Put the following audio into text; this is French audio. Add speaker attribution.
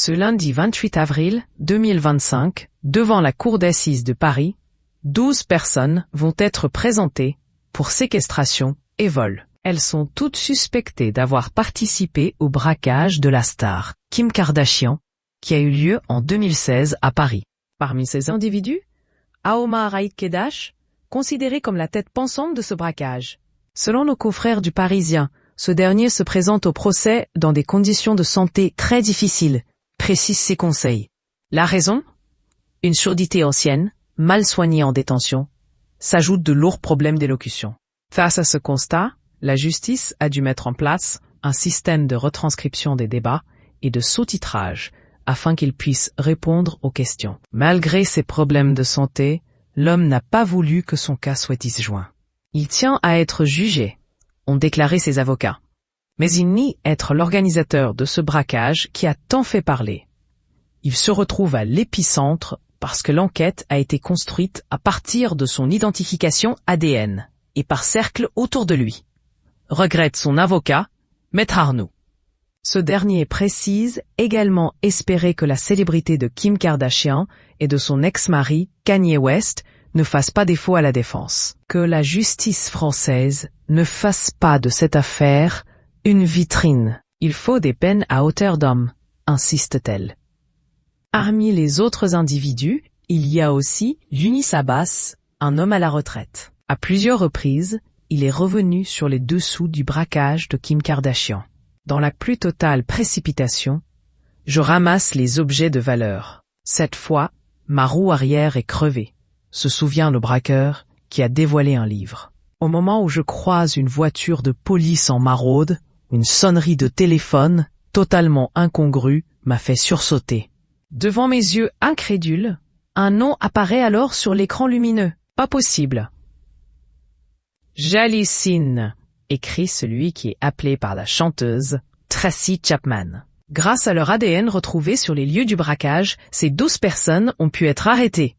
Speaker 1: Ce lundi 28 avril 2025, devant la cour d'assises de Paris, 12 personnes vont être présentées pour séquestration et vol. Elles sont toutes suspectées d'avoir participé au braquage de la star Kim Kardashian, qui a eu lieu en 2016 à Paris. Parmi ces individus, Aoma Raïd Kedash, considéré comme la tête pensante de ce braquage. Selon nos confrères du Parisien, ce dernier se présente au procès dans des conditions de santé très difficiles, précise ses conseils. La raison ? Une surdité ancienne, mal soignée en détention, s'ajoutent de lourds problèmes d'élocution. Face à ce constat, la justice a dû mettre en place un système de retranscription des débats et de sous-titrage afin qu'il puisse répondre aux questions. Malgré ses problèmes de santé, l'homme n'a pas voulu que son cas soit disjoint. Il tient à être jugé, ont déclaré ses avocats. Mais il nie être l'organisateur de ce braquage qui a tant fait parler. Il se retrouve à l'épicentre parce que l'enquête a été construite à partir de son identification ADN et par cercle autour de lui. Regrette son avocat, Maître Arnoux. Ce dernier précise également espérer que la célébrité de Kim Kardashian et de son ex-mari, Kanye West, ne fasse pas défaut à la défense. Que la justice française ne fasse pas de cette affaire une vitrine. Il faut des peines à hauteur d'homme, insiste-t-elle. Parmi les autres individus, il y a aussi Younis Abbas, un homme à la retraite. À plusieurs reprises, il est revenu sur les dessous du braquage de Kim Kardashian. Dans la plus totale précipitation, je ramasse les objets de valeur. Cette fois, ma roue arrière est crevée, se souvient le braqueur qui a dévoilé un livre. Au moment où je croise une voiture de police en maraude, une sonnerie de téléphone, totalement incongrue, m'a fait sursauter. Devant mes yeux incrédules, un nom apparaît alors sur l'écran lumineux. Pas possible. J'hallucine, écrit celui qui est appelé par la chanteuse Tracy Chapman. Grâce à leur ADN retrouvé sur les lieux du braquage, ces 12 personnes ont pu être arrêtées.